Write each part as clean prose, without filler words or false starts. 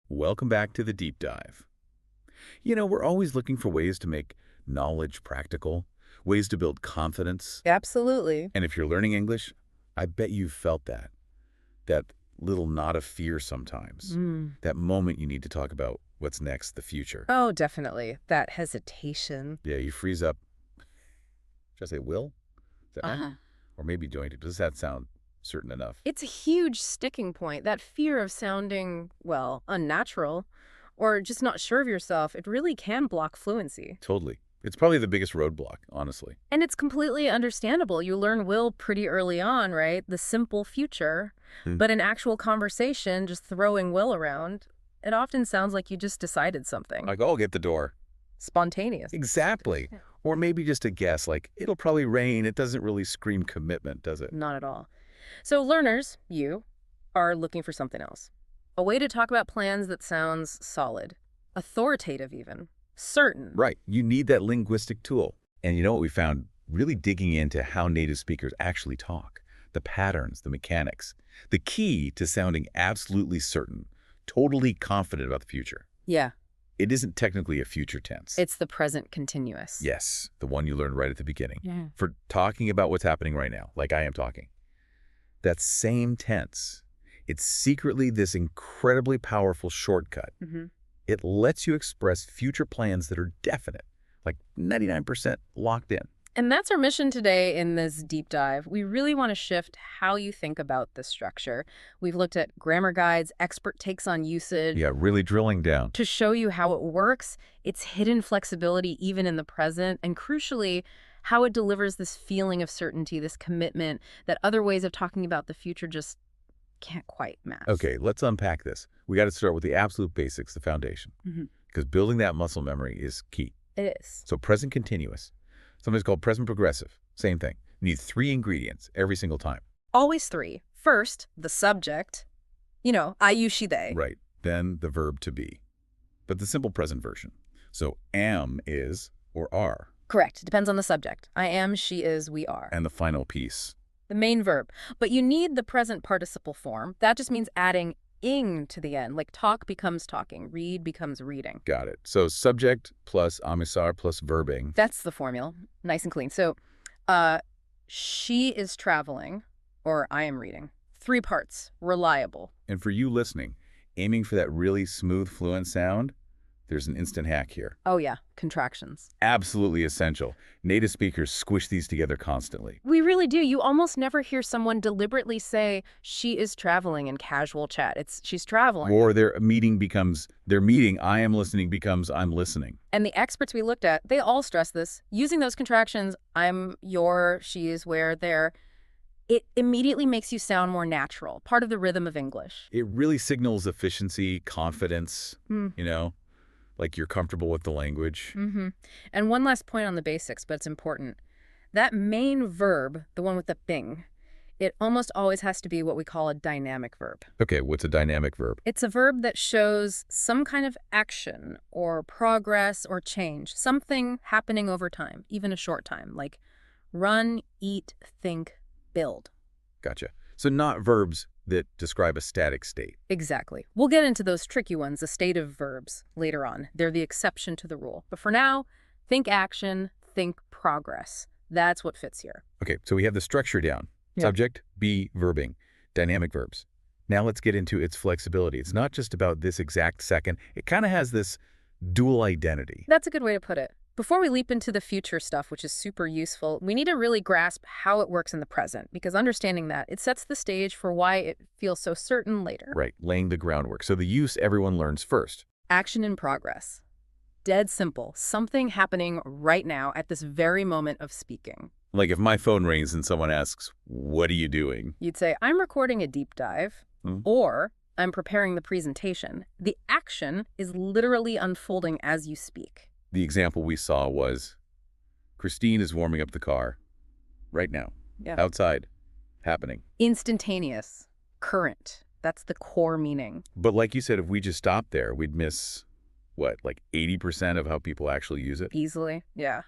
Welcome back to the deep dive. We're always looking for ways to make knowledge practical, ways to build confidence. Absolutely. And if you're learning English, I bet you've felt that little knot of fear sometimes, that moment you need to talk about what's next, the future. Oh, definitely. That hesitation. Yeah, you freeze up. Should I say will? Is that, Uh-huh. or maybe doing it. Does that sound certain enough? It's a huge sticking point. That fear of sounding, well, unnatural or just not sure of yourself, it really can block fluency. Totally. It's probably the biggest roadblock, honestly. And it's completely understandable. You learn will pretty early on, right? The simple future. Hmm. But in actual conversation, just throwing will around, it often sounds like you just decided something. Like, oh, get the door. Spontaneous. Exactly. Yeah. Or maybe just a guess, like, it'll probably rain. It doesn't really scream commitment, does it? Not at all. So learners, you, are looking for something else. A way to talk about plans that sounds solid, authoritative even, certain. Right. You need that linguistic tool. And you know what we found? Really digging into how native speakers actually talk, the patterns, the mechanics, the key to sounding absolutely certain, totally confident about the future. Yeah, It isn't technically a future tense. it's the present continuous. Yes, the one you learned right at the beginning. Yeah. For talking about what's happening right now, like I am talking. That same tense, it's secretly this incredibly powerful shortcut. Mm-hmm. It lets you express future plans that are definite, like 99% locked in. And that's our mission today in this deep dive. We really want to shift how you think about the structure. We've looked at grammar guides, expert takes on usage, Yeah, really drilling down. to show you how it works, its hidden flexibility even in the present, and crucially, how it delivers this feeling of certainty, this commitment that other ways of talking about the future just can't quite match. Okay, let's unpack this. We got to start with the absolute basics, the foundation, Mhm. because building that muscle memory is key. It is. So present continuous, sometimes called present progressive, same thing. You need 3 ingredients every single time. Always 3. First, the subject. I, you, she, they. Right. Then the verb to be, but the simple present version. So am, is, or are. Correct. Depends on the subject. I am, she is, we are. And the final piece. The main verb. But you need the present participle form. That just means adding ing to the end. Like talk becomes talking, read becomes reading. Got it. So subject plus amisar plus verbing. That's the formula. Nice and clean. So, she is traveling, or I am reading. 3 parts. Reliable. And for you listening, aiming for that really smooth, fluent sound, there's an instant hack here. Oh yeah, contractions. Absolutely essential. Native speakers squish these together constantly. We really do. You almost never hear someone deliberately say she is traveling in casual chat. It's she's traveling. Or their meeting, I am listening becomes I'm listening. And the experts we looked at, they all stress this. Using those contractions, I'm, your, she is, where, there, it immediately makes you sound more natural, part of the rhythm of English. It really signals efficiency, confidence, like you're comfortable with the language. Mm-hmm. And one last point on the basics, but it's important. That main verb, the one with the bing, it almost always has to be what we call a dynamic verb. Okay, what's a dynamic verb? It's a verb that shows some kind of action or progress or change, something happening over time, even a short time, like run, eat, think, build. Gotcha. So not verbs that describe a static state. Exactly. We'll get into those tricky ones, the stative verbs, later on. They're the exception to the rule. But for now, think action, think progress. That's what fits here. Okay, so we have the structure down. Yeah. Subject, be, verbing, dynamic verbs. Now let's get into its flexibility. It's not just about this exact second. It kind of has this dual identity. That's a good way to put it. Before we leap into the future stuff, which is super useful, we need to really grasp how it works in the present, because understanding that, it sets the stage for why it feels so certain later. Right, laying the groundwork. So the use everyone learns first. Action in progress. Dead simple. Something happening right now at this very moment of speaking. Like if my phone rings and someone asks, what are you doing? You'd say, I'm recording a deep dive, or I'm preparing the presentation. The action is literally unfolding as you speak. The example we saw was Christine is warming up the car right now, outside, happening. Instantaneous, current. That's the core meaning. But like you said, if we just stopped there, we'd miss, what, like 80% of how people actually use it? Easily, yeah.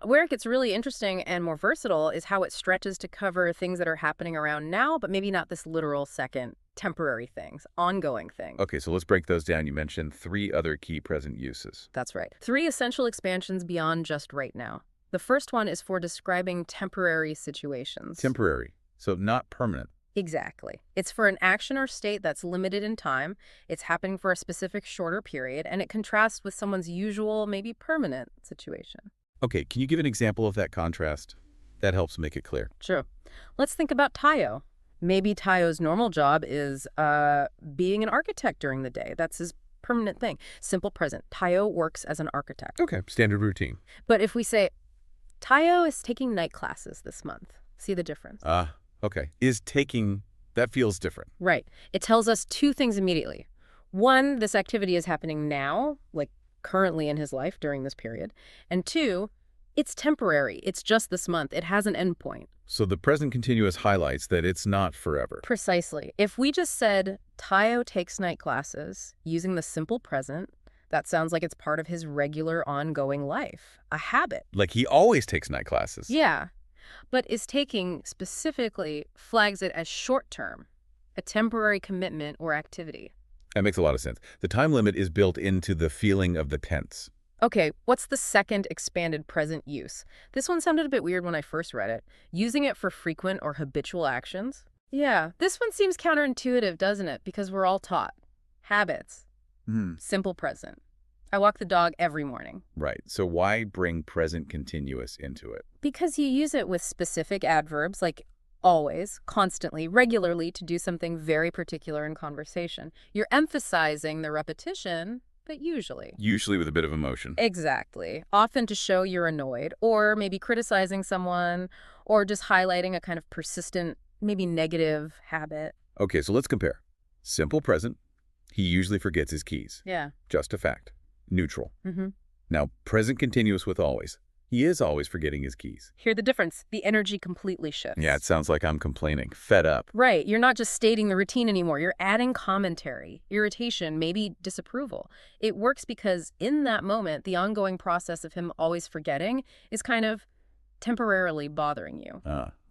Where it gets really interesting and more versatile is how it stretches to cover things that are happening around now, but maybe not this literal second temporary things, ongoing things. Okay, so let's break those down. You mentioned 3 other key present uses. That's right. 3 essential expansions beyond just right now. The first one is for describing temporary situations. Temporary, so not permanent. Exactly. It's for an action or state that's limited in time, it's happening for a specific shorter period, and it contrasts with someone's usual, maybe permanent situation. Okay, can you give an example of that contrast? That helps make it clear. Sure. Let's think about Tayo. Maybe Tayo's normal job is being an architect during the day. That's his permanent thing. Simple present. Tayo works as an architect. Okay, standard routine. But if we say, Tayo is taking night classes this month, see the difference? Okay. Is taking, that feels different. Right. It tells us 2 things immediately. One, this activity is happening now, like currently in his life during this period. And 2, it's temporary. It's just this month. It has an endpoint. So the present continuous highlights that it's not forever. Precisely. If we just said, Tayo takes night classes, using the simple present, that sounds like it's part of his regular ongoing life, a habit. Like he always takes night classes. Yeah. But is taking specifically flags it as short-term, a temporary commitment or activity. That makes a lot of sense. The time limit is built into the feeling of the tense. Okay, what's the second expanded present use? This one sounded a bit weird when I first read it. Using it for frequent or habitual actions? Yeah, this one seems counterintuitive, doesn't it? Because we're all taught. Habits. Simple present. I walk the dog every morning. Right. So why bring present continuous into it? Because you use it with specific adverbs like always, constantly, regularly to do something very particular in conversation. You're emphasizing the repetition, but usually. Usually with a bit of emotion. Exactly. Often to show you're annoyed, or maybe criticizing someone, or just highlighting a kind of persistent, maybe negative habit. Okay, so let's compare. Simple present, he usually forgets his keys. Yeah. Just a fact. Neutral. Mm-hmm. Now, present continuous with always. He is always forgetting his keys. Hear the difference. The energy completely shifts. Yeah, it sounds like I'm complaining. Fed up. Right. You're not just stating the routine anymore. You're adding commentary, irritation, maybe disapproval. It works because in that moment, the ongoing process of him always forgetting is kind of temporarily bothering you.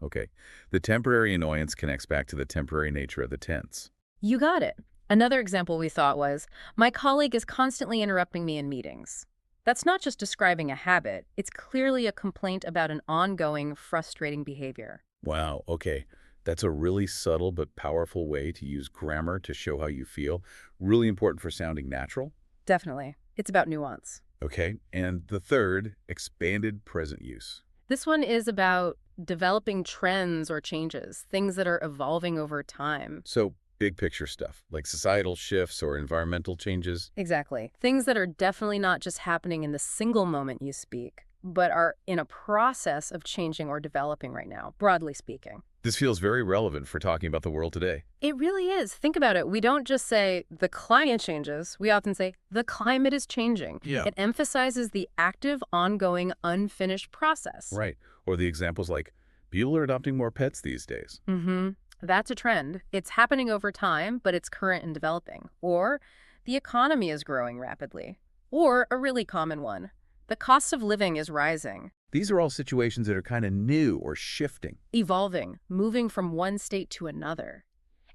Okay. The temporary annoyance connects back to the temporary nature of the tense. You got it. Another example we thought was, my colleague is constantly interrupting me in meetings. That's not just describing a habit. It's clearly a complaint about an ongoing, frustrating behavior. Wow, okay. That's a really subtle but powerful way to use grammar to show how you feel. Really important for sounding natural. Definitely. It's about nuance. Okay, and the third, expanded present use. This one is about developing trends or changes, things that are evolving over time. So, big picture stuff, like societal shifts or environmental changes. Exactly. Things that are definitely not just happening in the single moment you speak, but are in a process of changing or developing right now, broadly speaking. This feels very relevant for talking about the world today. It really is. Think about it. We don't just say the climate changes. We often say the climate is changing. Yeah. It emphasizes the active, ongoing, unfinished process. Right. Or the examples like, people are adopting more pets these days. Mm-hmm. That's a trend. It's happening over time, but it's current and developing. Or the economy is growing rapidly. Or a really common one, the cost of living is rising. These are all situations that are kind of new or shifting. Evolving, moving from one state to another.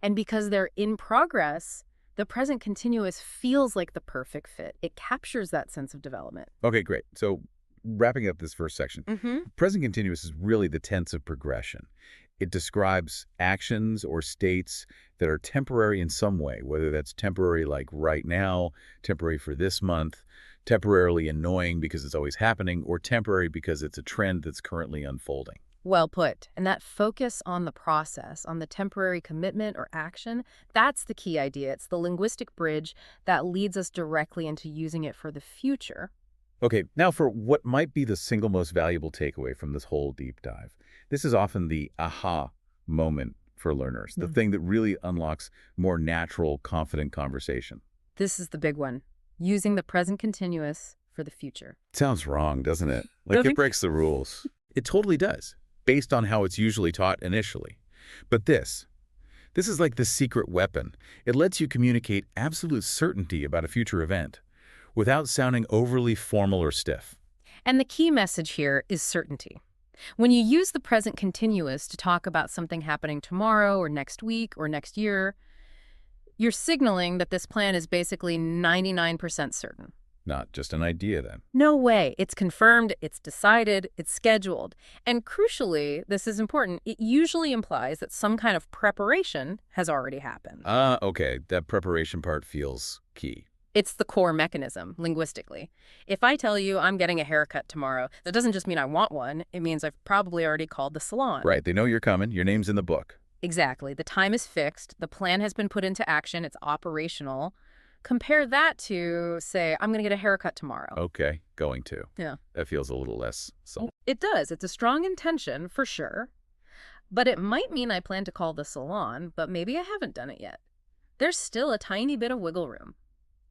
And because they're in progress, the present continuous feels like the perfect fit. It captures that sense of development. Okay, great. So wrapping up this first section, present continuous is really the tense of progression. It describes actions or states that are temporary in some way, whether that's temporary like right now, temporary for this month, temporarily annoying because it's always happening, or temporary because it's a trend that's currently unfolding. Well put. And that focus on the process, on the temporary commitment or action, that's the key idea. It's the linguistic bridge that leads us directly into using it for the future. Okay, now for what might be the single most valuable takeaway from this whole deep dive. This is often the aha moment for learners, the thing that really unlocks more natural, confident conversation. This is the big one. Using the present continuous for the future. Sounds wrong, doesn't it? Like it breaks the rules. It totally does, based on how it's usually taught initially. But this is like the secret weapon. It lets you communicate absolute certainty about a future event without sounding overly formal or stiff. And the key message here is certainty. When you use the present continuous to talk about something happening tomorrow or next week or next year, You're signaling that this plan is basically 99% certain. Not just an idea, then. No way. It's confirmed, it's decided, it's scheduled. And crucially, this is important, it usually implies that some kind of preparation has already happened. Ah, okay. That preparation part feels key. It's the core mechanism, linguistically. If I tell you I'm getting a haircut tomorrow, that doesn't just mean I want one. It means I've probably already called the salon. Right. They know you're coming. Your name's in the book. Exactly. The time is fixed. The plan has been put into action. It's operational. Compare that to, say, I'm going to get a haircut tomorrow. Okay. Going to. Yeah. That feels a little less subtle. It does. It's a strong intention, for sure. But it might mean I plan to call the salon, but maybe I haven't done it yet. There's still a tiny bit of wiggle room.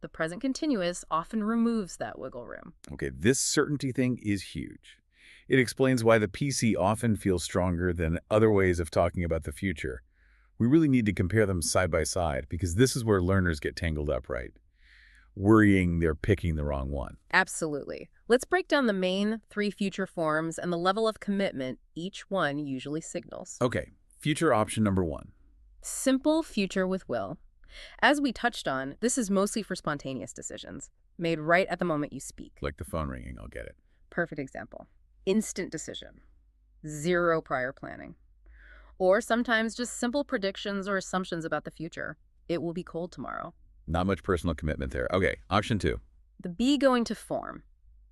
The present continuous often removes that wiggle room. Okay. This certainty thing is huge. It explains why the PC often feels stronger than other ways of talking about the future. We really need to compare them side by side because this is where learners get tangled up, right? Worrying they're picking the wrong one. Absolutely. Let's break down the main 3 future forms and the level of commitment each one usually signals. Okay, future option number 1. Simple future with will. As we touched on, this is mostly for spontaneous decisions, made right at the moment you speak. Like the phone ringing, I'll get it. Perfect example. Instant decision. 0 prior planning. Or sometimes just simple predictions or assumptions about the future. It will be cold tomorrow. Not much personal commitment there. Okay, option 2. The be going to form.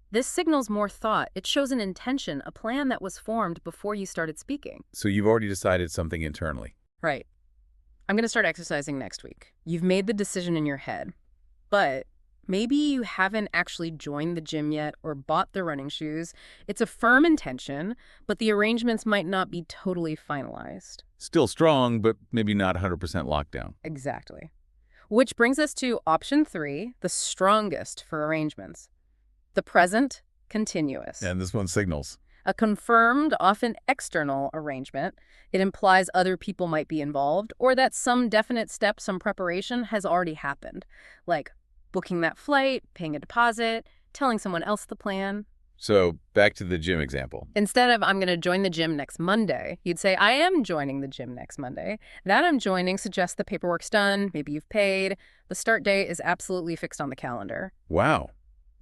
This signals more thought. It shows an intention, a plan that was formed before you started speaking. So you've already decided something internally. Right. I'm going to start exercising next week. You've made the decision in your head, but maybe you haven't actually joined the gym yet or bought the running shoes. It's a firm intention, but the arrangements might not be totally finalized. Still strong, but maybe not 100% locked down. Exactly. Which brings us to option 3, the strongest for arrangements. The present continuous. And this one signals. A confirmed, often external arrangement. It implies other people might be involved or that some definite step, some preparation has already happened, like booking that flight, paying a deposit, telling someone else the plan. So back to the gym example. Instead of I'm going to join the gym next Monday, you'd say I am joining the gym next Monday. That I'm joining suggests the paperwork's done, maybe you've paid. The start date is absolutely fixed on the calendar. Wow.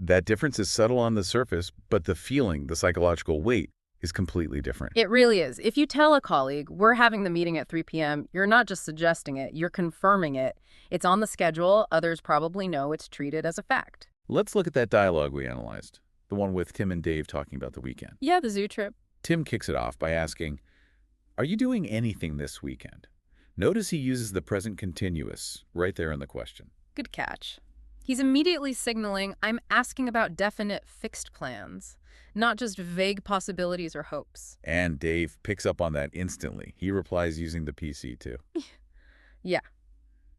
That difference is subtle on the surface, but the feeling, the psychological weight, is completely different. It really is. If you tell a colleague, we're having the meeting at 3 p.m., you're not just suggesting it, you're confirming it. It's on the schedule. Others probably know it's treated as a fact. Let's look at that dialogue we analyzed, the one with Tim and Dave talking about the weekend. Yeah, the zoo trip. Tim kicks it off by asking, "Are you doing anything this weekend?" Notice he uses the present continuous right there in the question. Good catch. He's immediately signaling, I'm asking about definite fixed plans, not just vague possibilities or hopes. And Dave picks up on that instantly. He replies using the PC too. Yeah.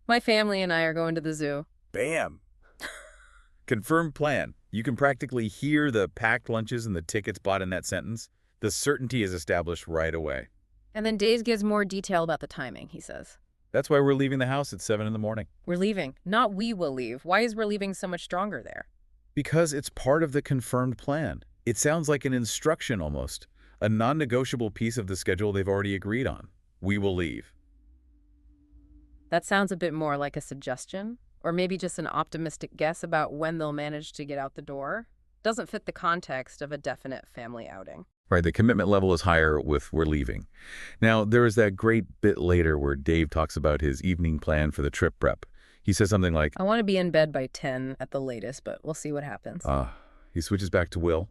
My family and I are going to the zoo. Bam! Confirmed plan. You can practically hear the packed lunches and the tickets bought in that sentence. The certainty is established right away. And then Dave gives more detail about the timing, he says. That's why we're leaving the house at 7 in the morning. We're leaving, not we will leave. Why is we're leaving so much stronger there? Because it's part of the confirmed plan. It sounds like an instruction almost, a non-negotiable piece of the schedule they've already agreed on. We will leave. That sounds a bit more like a suggestion, or maybe just an optimistic guess about when they'll manage to get out the door. Doesn't fit the context of a definite family outing. Right, the commitment level is higher with "we're leaving." Now, there is that great bit later where Dave talks about his evening plan for the trip prep. He says something like, I want to be in bed by 10 at the latest, but we'll see what happens. He switches back to will.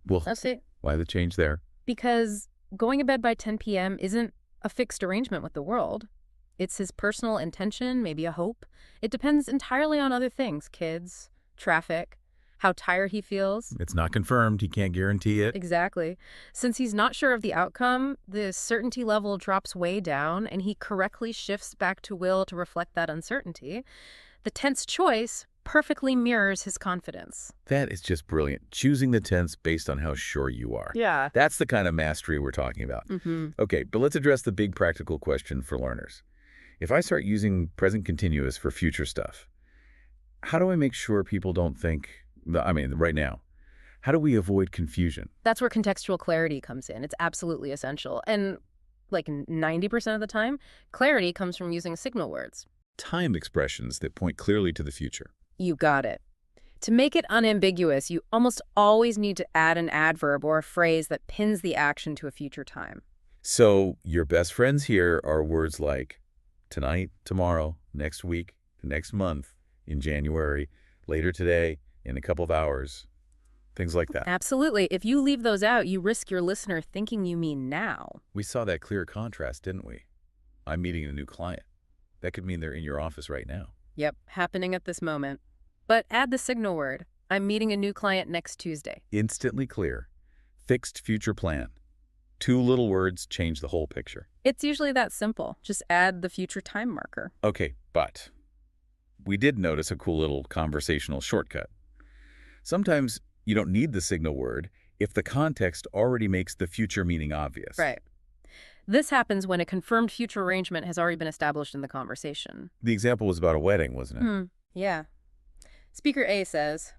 Will. That's it. Why the change there? Because going to bed by 10 p.m. isn't a fixed arrangement with the world. It's his personal intention, maybe a hope. It depends entirely on other things, kids, traffic, how tired he feels. It's not confirmed. He can't guarantee it. Exactly. Since he's not sure of the outcome, the certainty level drops way down, and he correctly shifts back to will to reflect that uncertainty. The tense choice perfectly mirrors his confidence. That is just brilliant. Choosing the tense based on how sure you are. Yeah. That's the kind of mastery we're talking about. Okay, but let's address the big practical question for learners. If I start using present continuous for future stuff, how do I make sure people don't think, right now, how do we avoid confusion? That's where contextual clarity comes in. It's absolutely essential. And like 90% of the time, clarity comes from using signal words. time expressions that point clearly to the future. You got it. To make it unambiguous, you almost always need to add an adverb or a phrase that pins the action to a future time. So your best friends here are words like tonight, tomorrow, next week, next month, in January, later today, in a couple of hours, things like that. Absolutely. If you leave those out, you risk your listener thinking you mean now. We saw that clear contrast, didn't we? I'm meeting a new client. That could mean they're in your office right now. Yep, happening at this moment. But add the signal word. I'm meeting a new client next Tuesday. Instantly clear. Fixed future plan. Two little words change the whole picture. It's usually that simple. Just add the future time marker. Okay, but we did notice a cool little conversational shortcut. Sometimes you don't need the signal word if the context already makes the future meaning obvious. Right. This happens when a confirmed future arrangement has already been established in the conversation. The example was about a wedding, wasn't it? Yeah. Speaker A says,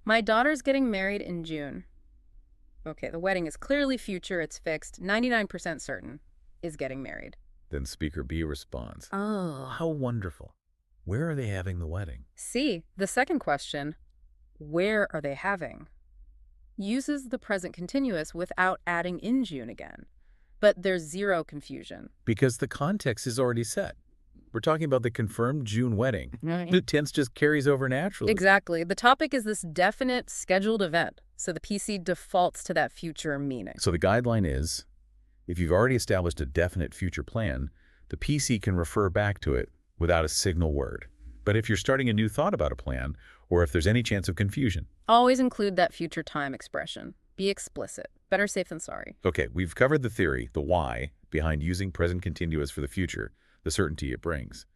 my daughter's getting married in June. Okay, the wedding is clearly future, it's fixed, 99% certain, is getting married. Then speaker B responds, Oh. how wonderful. Where are they having the wedding? C, the second question, where are they having? Uses the present continuous without adding in June again. But there's zero confusion. Because the context is already set. We're talking about the confirmed June wedding. Right. The tense just carries over naturally. Exactly. The topic is this definite scheduled event, so the PC defaults to that future meaning. So the guideline is, if you've already established a definite future plan, the PC can refer back to it without a signal word. But if you're starting a new thought about a plan, or if there's any chance of confusion. Always include that future time expression. Be explicit. Better safe than sorry. Okay, we've covered the theory, the why, behind using present continuous for the future, the certainty it brings.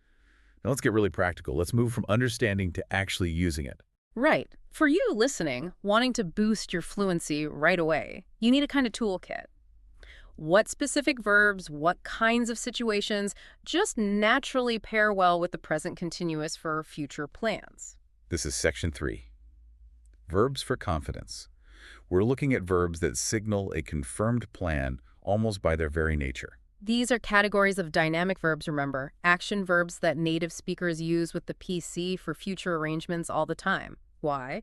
Now let's get really practical. Let's move from understanding to actually using it. Right. For you listening, wanting to boost your fluency right away, you need a kind of toolkit. What specific verbs, what kinds of situations just naturally pair well with the present continuous for future plans? This is section 3. Verbs for confidence. We're looking at verbs that signal a confirmed plan almost by their very nature. These are categories of dynamic verbs, remember, action verbs that native speakers use with the PC for future arrangements all the time. Why?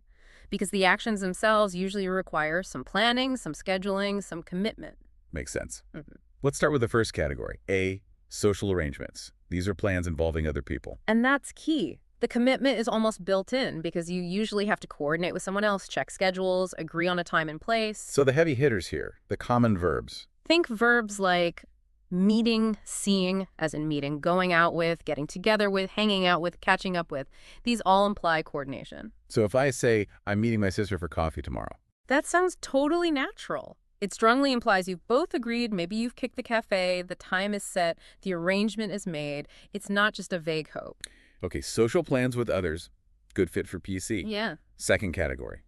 Because the actions themselves usually require some planning, some scheduling, some commitment. Makes sense. Mm-hmm. Let's start with the first category. A, social arrangements. These are plans involving other people. And that's key. The commitment is almost built in because you usually have to coordinate with someone else, check schedules, agree on a time and place. So the heavy hitters here, the common verbs. Think verbs like meeting, seeing, as in meeting, going out with, getting together with, hanging out with, catching up with. These all imply coordination. So if I say, I'm meeting my sister for coffee tomorrow. That sounds totally natural. It strongly implies you've both agreed, maybe you've kicked the cafe, the time is set, the arrangement is made. It's not just a vague hope. Okay, social plans with others. Good fit for PC. Yeah. Second category.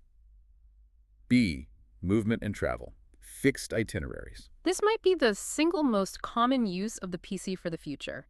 B, movement and travel. Fixed itineraries. This might be the single most common use of the PC for the future.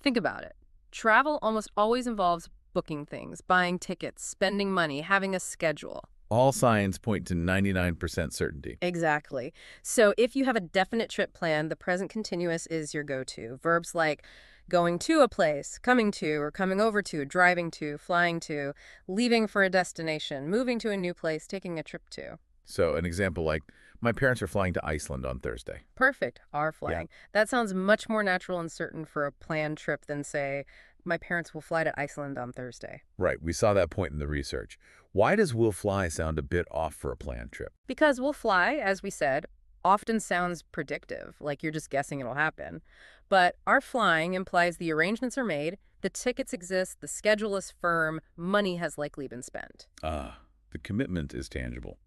Think about it. Travel almost always involves booking things, buying tickets, spending money, having a schedule. All signs point to 99% certainty. Exactly. So if you have a definite trip plan, the present continuous is your go-to. Verbs like going to a place, coming to, or coming over to, driving to, flying to, leaving for a destination, moving to a new place, taking a trip to. So an example like, my parents are flying to Iceland on Thursday. Perfect. Are flying. Yeah. That sounds much more natural and certain for a planned trip than, say, my parents will fly to Iceland on Thursday. Right, we saw that point in the research. Why does will fly sound a bit off for a planned trip? Because will fly, as we said, often sounds predictive, like you're just guessing it'll happen. But our flying implies the arrangements are made, the tickets exist, the schedule is firm, money has likely been spent. Ah, the commitment is tangible,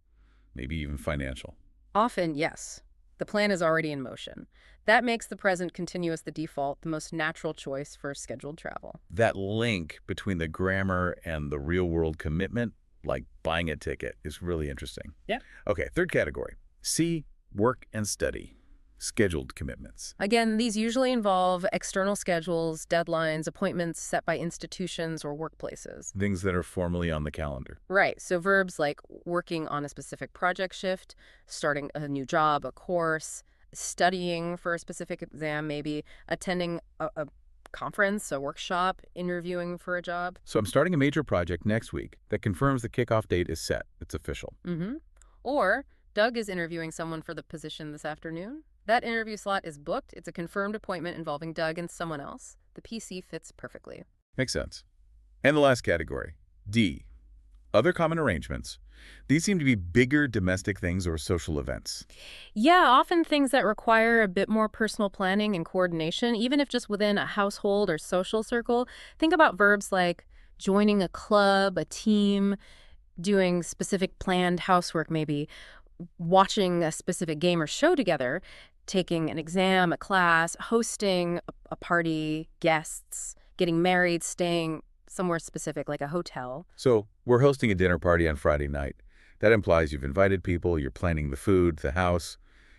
maybe even financial. Often, yes. The plan is already in motion. That makes the present continuous the default, the most natural choice for scheduled travel. That link between the grammar and the real-world commitment, like buying a ticket, is really interesting. Yeah. Okay, third category. C, work and study. Scheduled commitments. Again, these usually involve external schedules, deadlines, appointments set by institutions or workplaces. Things that are formally on the calendar. Right, so verbs like working on a specific project shift, starting a new job, a course, studying for a specific exam, maybe attending a conference, a workshop, interviewing for a job. So I'm starting a major project next week that confirms the kickoff date is set. It's official. Mm-hmm. Or Doug is interviewing someone for the position this afternoon. That interview slot is booked. It's a confirmed appointment involving Doug and someone else. The PC fits perfectly. Makes sense. And the last category, D, other common arrangements. These seem to be bigger domestic things or social events. Yeah, often things that require a bit more personal planning and coordination, even if just within a household or social circle. Think about verbs like joining a club, a team, doing specific planned housework maybe, watching a specific game or show together, taking an exam, a class, hosting a party, guests, getting married, staying somewhere specific like a hotel. So we're hosting a dinner party on Friday night. That implies you've invited people, you're planning the food, the house.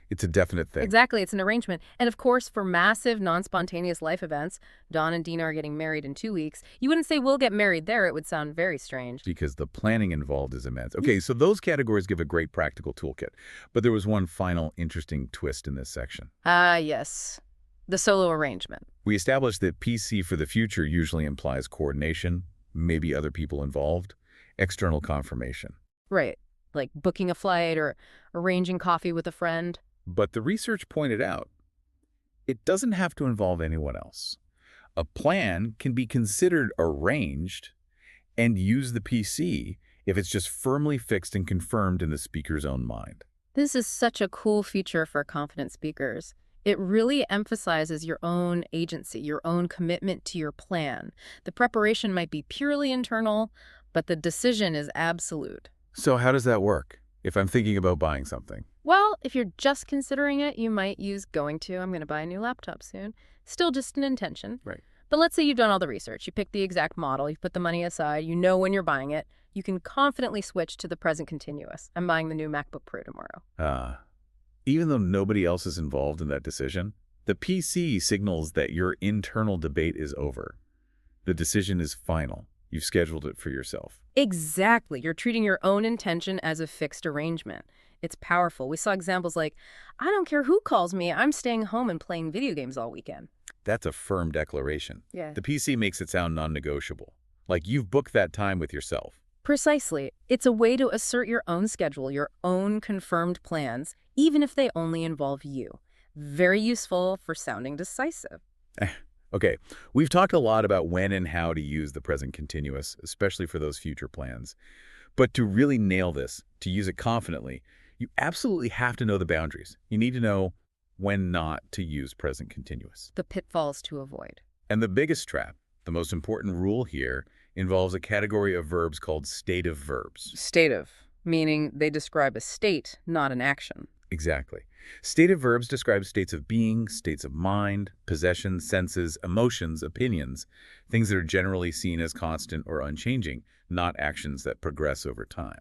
It's a definite thing. Exactly, it's an arrangement. And of course, for massive, non-spontaneous life events, Dawn and Dina are getting married in 2 weeks. You wouldn't say we'll get married there. It would sound very strange. Because the planning involved is immense. Okay, so those categories give a great practical toolkit. But there was one final interesting twist in this section. Ah, yes. The solo arrangement. We established that PC for the future usually implies coordination, maybe other people involved, external confirmation. Right. Like booking a flight or arranging coffee with a friend. But the research pointed out, it doesn't have to involve anyone else. A plan can be considered arranged and use the PC if it's just firmly fixed and confirmed in the speaker's own mind. This is such a cool feature for confident speakers. It really emphasizes your own agency, your own commitment to your plan. The preparation might be purely internal, but the decision is absolute. So how does that work if I'm thinking about buying something? Well, if you're just considering it, you might use I'm going to buy a new laptop soon. Still just an intention. Right. But let's say you've done all the research. You picked the exact model. You've put the money aside. You know when you're buying it. You can confidently switch to the present continuous. I'm buying the new MacBook Pro tomorrow. Even though nobody else is involved in that decision, the PC signals that your internal debate is over. The decision is final. You've scheduled it for yourself. Exactly. You're treating your own intention as a fixed arrangement. It's powerful. We saw examples like, I don't care who calls me, I'm staying home and playing video games all weekend. That's a firm declaration. Yeah. The PC makes it sound non-negotiable. Like you've booked that time with yourself. Precisely. It's a way to assert your own schedule, your own confirmed plans, even if they only involve you. Very useful for sounding decisive. Okay, we've talked a lot about when and how to use the present continuous, especially for those future plans. But to really nail this, to use it confidently, you absolutely have to know the boundaries. You need to know when not to use present continuous. The pitfalls to avoid. And the biggest trap, the most important rule here, involves a category of verbs called stative verbs. Stative, meaning they describe a state, not an action. Exactly. Stative verbs describe states of being, states of mind, possessions, senses, emotions, opinions, things that are generally seen as constant or unchanging, not actions that progress over time.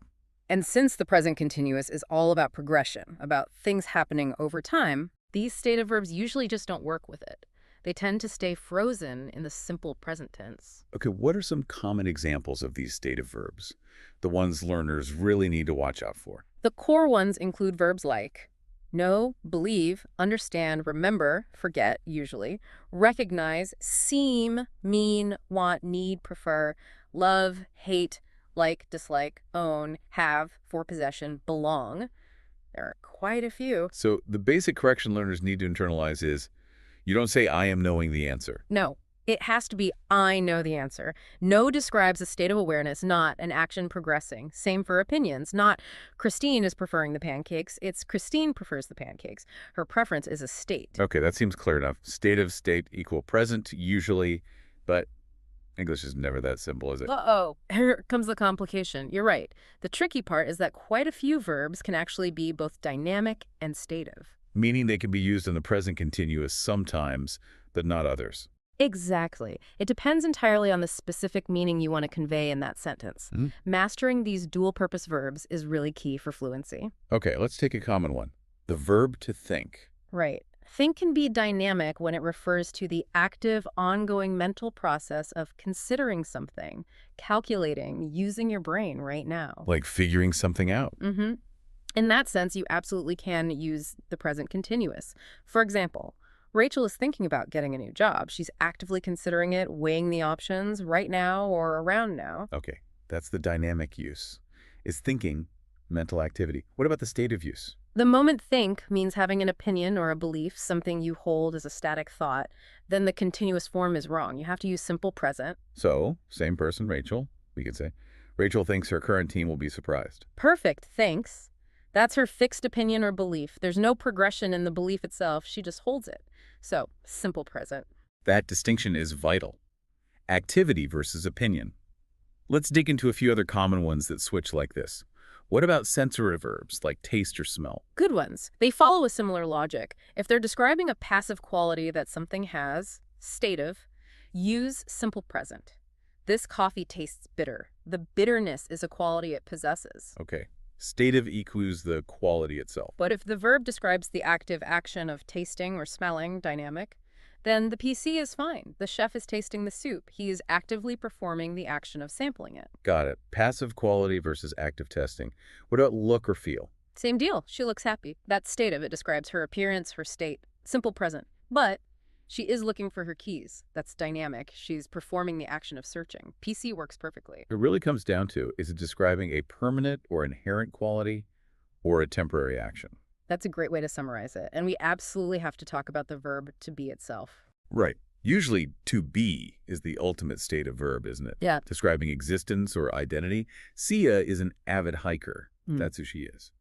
And since the present continuous is all about progression, about things happening over time, these stative verbs usually just don't work with it. They tend to stay frozen in the simple present tense. Okay, what are some common examples of these stative verbs? The ones learners really need to watch out for. The core ones include verbs like know, believe, understand, remember, forget, usually, recognize, seem, mean, want, need, prefer, love, hate, like, dislike, own, have, for possession, belong. There are quite a few. So the basic correction learners need to internalize is, you don't say I am knowing the answer. No. It has to be, I know the answer. Know describes a state of awareness, not an action progressing. Same for opinions, not Christine is preferring the pancakes. It's Christine prefers the pancakes. Her preference is a state. Okay, that seems clear enough. Stative, state equal present, usually, but English is never that simple, is it? Uh-oh, here comes the complication. You're right. The tricky part is that quite a few verbs can actually be both dynamic and stative. Meaning they can be used in the present continuous sometimes, but not others. Exactly. It depends entirely on the specific meaning you want to convey in that sentence. Mastering these dual-purpose verbs is really key for fluency. Okay, let's take a common one. The verb to think. Right. Think can be dynamic when it refers to the active, ongoing mental process of considering something, calculating, using your brain right now. Like figuring something out. In that sense, you absolutely can use the present continuous. For example, Rachel is thinking about getting a new job. She's actively considering it, weighing the options right now or around now. Okay, that's the dynamic use. Is thinking mental activity? What about the stative use? The moment think means having an opinion or a belief, something you hold as a static thought, then the continuous form is wrong. You have to use simple present. So, same person, Rachel, we could say. Rachel thinks her current team will be surprised. Perfect, thanks. That's her fixed opinion or belief. There's no progression in the belief itself. She just holds it. So, simple present. That distinction is vital. Activity versus opinion. Let's dig into a few other common ones that switch like this. What about sensory verbs like taste or smell? Good ones. They follow a similar logic. If they're describing a passive quality that something has, stative, use simple present. This coffee tastes bitter. The bitterness is a quality it possesses. Okay. Stative equals the quality itself. But if the verb describes the active action of tasting or smelling, dynamic, then the PC is fine. The chef is tasting the soup. He is actively performing the action of sampling it. Got it. Passive quality versus active testing. What about look or feel? Same deal. She looks happy. That's stative. It describes her appearance, her state. Simple present. But she is looking for her keys. That's dynamic. She's performing the action of searching. PC works perfectly. It really comes down to, is it describing a permanent or inherent quality or a temporary action? That's a great way to summarize it. And we absolutely have to talk about the verb to be itself. Right. Usually, to be is the ultimate state of verb, isn't it? Yeah. Describing existence or identity. Sia is an avid hiker. That's who she is.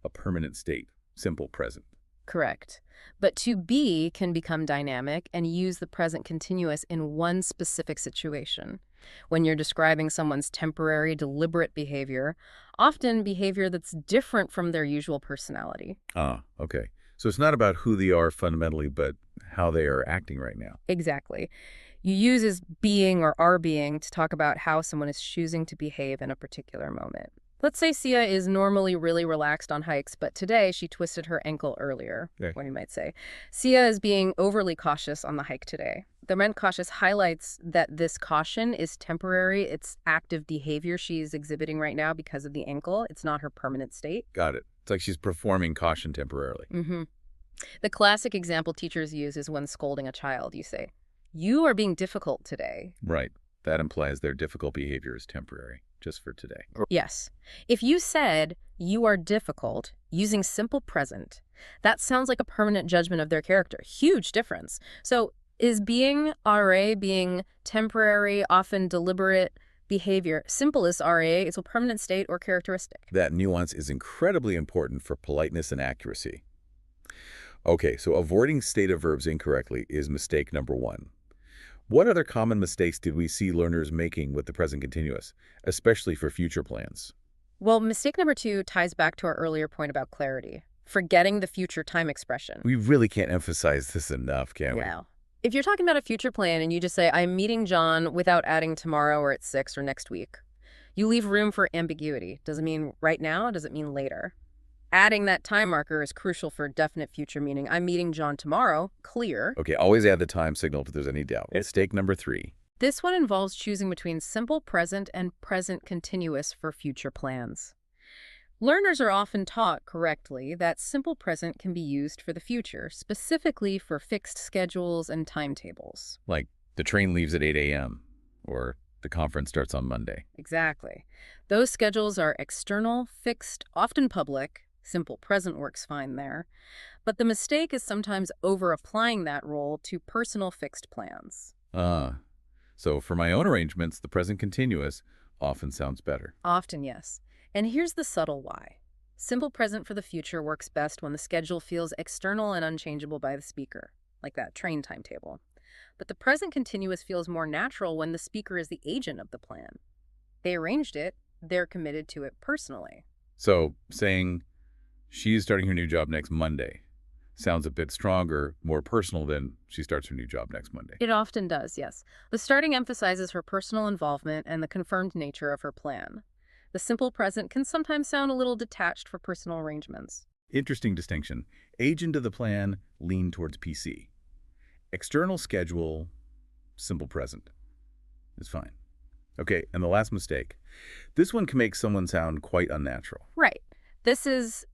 A permanent state. Simple present. Correct. But to be can become dynamic and use the present continuous in one specific situation. When you're describing someone's temporary, deliberate behavior, often behavior that's different from their usual personality. Ah, okay. So it's not about who they are fundamentally, but how they are acting right now. Exactly. You use is being or are being to talk about how someone is choosing to behave in a particular moment. Let's say Sia is normally really relaxed on hikes, but today she twisted her ankle earlier, Okay. what you might say. Sia is being overly cautious on the hike today. The word cautious highlights that this caution is temporary. It's active behavior she's exhibiting right now because of the ankle. It's not her permanent state. Got it. It's like she's performing caution temporarily. The classic example teachers use is when scolding a child. You say, "You are being difficult today." Right. That implies their difficult behavior is temporary, just for today. Yes. If you said, "You are difficult," using simple present, that sounds like a permanent judgment of their character. Huge difference. So is being RA being temporary, often deliberate behavior? Simple is RA. It's a permanent state or characteristic. That nuance is incredibly important for politeness and accuracy. Okay, so avoiding stative verbs incorrectly is mistake number one. What other common mistakes did we see learners making with the present continuous, especially for future plans? Well, mistake number 2 ties back to our earlier point about clarity, forgetting the future time expression. We really can't emphasize this enough, can we? Well, if you're talking about a future plan and you just say, "I'm meeting John," without adding tomorrow or at 6 or next week, you leave room for ambiguity. Does it mean right now? Does it mean later? Adding that time marker is crucial for definite future meaning. "I'm meeting John tomorrow," clear. Okay, always add the time signal if there's any doubt. Mistake number 3. This one involves choosing between simple present and present continuous for future plans. Learners are often taught correctly that simple present can be used for the future, specifically for fixed schedules and timetables. Like, the train leaves at 8 a.m., or the conference starts on Monday. Exactly. Those schedules are external, fixed, often public. Simple present works fine there. But the mistake is sometimes over-applying that role to personal fixed plans. So for my own arrangements, the present continuous often sounds better. Often, yes. And here's the subtle why. Simple present for the future works best when the schedule feels external and unchangeable by the speaker, like that train timetable. But the present continuous feels more natural when the speaker is the agent of the plan. They arranged it, they're committed to it personally. So saying she's starting her new job next Monday sounds a bit stronger, more personal than she starts her new job next Monday. It often does, yes. The starting emphasizes her personal involvement and the confirmed nature of her plan. The simple present can sometimes sound a little detached for personal arrangements. Interesting distinction. Agent of the plan, lean towards PC. External schedule, simple present is fine. Okay, and the last mistake. This one can make someone sound quite unnatural. Right. This is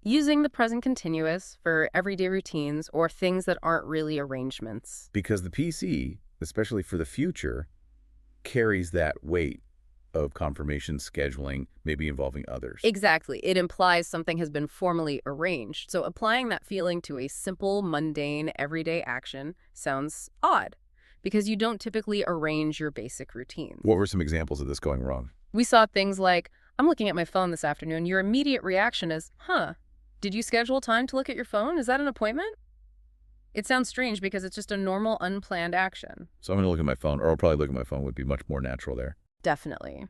Using the present continuous for everyday routines or things that aren't really arrangements. Because the PC, especially for the future, carries that weight of confirmation scheduling, maybe involving others. Exactly. It implies something has been formally arranged. So applying that feeling to a simple, mundane, everyday action sounds odd because you don't typically arrange your basic routines. What were some examples of this going wrong? We saw things like, I'm looking at my phone this afternoon. Your immediate reaction is, huh, did you schedule time to look at your phone? Is that an appointment? It sounds strange because it's just a normal, unplanned action. So I'm going to look at my phone, or I'll probably look at my phone would be much more natural there. Definitely.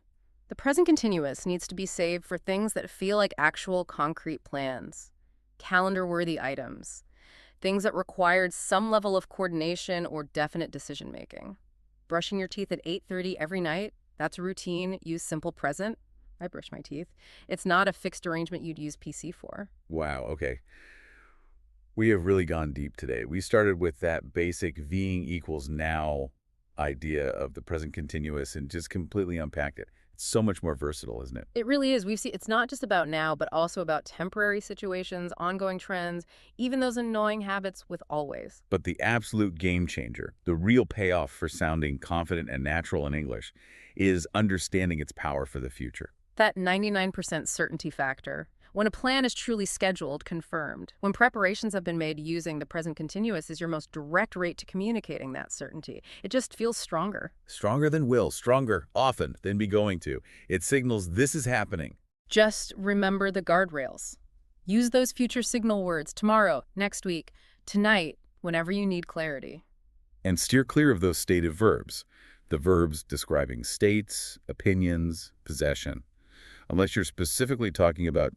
The present continuous needs to be saved for things that feel like actual concrete plans, calendar-worthy items, things that required some level of coordination or definite decision-making. Brushing your teeth at 8:30 every night, that's a routine. Use simple present. I brush my teeth. It's not a fixed arrangement you'd use PC for. Wow, okay. We have really gone deep today. We started with that basic being equals now idea of the present continuous and just completely unpacked it. It's so much more versatile, isn't it? It really is. We've seen it's not just about now, but also about temporary situations, ongoing trends, even those annoying habits with always. But the absolute game changer, the real payoff for sounding confident and natural in English, is understanding its power for the future. That 99% certainty factor. When a plan is truly scheduled, confirmed, when preparations have been made using the present continuous is your most direct rate to communicating that certainty. It just feels stronger. Stronger than will, stronger often than be going to. It signals this is happening. Just remember the guardrails. Use those future signal words tomorrow, next week, tonight, whenever you need clarity. And steer clear of those stative verbs, the verbs describing states, opinions, possession, unless you're specifically talking about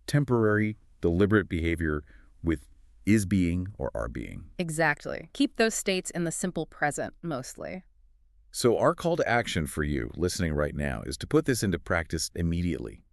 temporary, deliberate behavior with is being or are being. Exactly. Keep those states in the simple present, mostly. So our call to action for you listening right now is to put this into practice immediately.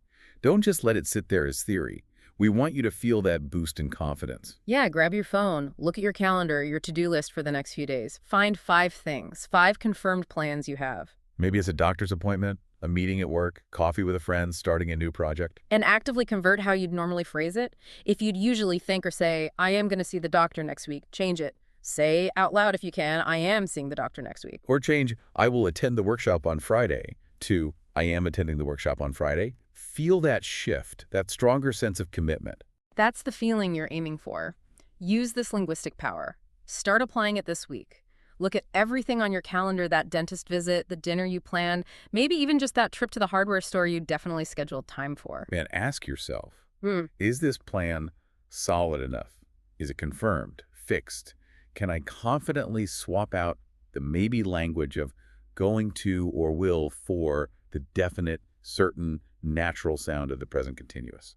Don't just let it sit there as theory. We want you to feel that boost in confidence. Yeah, grab your phone, look at your calendar, your to-do list for the next few days. Find 5 things, 5 confirmed plans you have. Maybe it's a doctor's appointment, a meeting at work, coffee with a friend, starting a new project. And actively convert how you'd normally phrase it. If you'd usually think or say, I am going to see the doctor next week, change it. Say out loud if you can, I am seeing the doctor next week. Or change, I will attend the workshop on Friday, to I am attending the workshop on Friday. Feel that shift, that stronger sense of commitment. That's the feeling you're aiming for. Use this linguistic power. Start applying it this week. Look at everything on your calendar, that dentist visit, the dinner you planned, maybe even just that trip to the hardware store you definitely scheduled time for. Man, ask yourself, is this plan solid enough? Is it confirmed, fixed? Can I confidently swap out the maybe language of going to or will for the definite, certain, natural sound of the present continuous?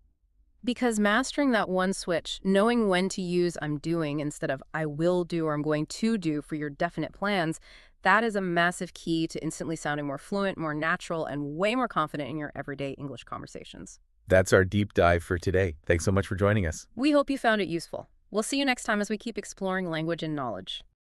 Because mastering that one switch, knowing when to use I'm doing instead of I will do or I'm going to do for your definite plans, that is a massive key to instantly sounding more fluent, more natural, and way more confident in your everyday English conversations. That's our deep dive for today. Thanks so much for joining us. We hope you found it useful. We'll see you next time as we keep exploring language and knowledge.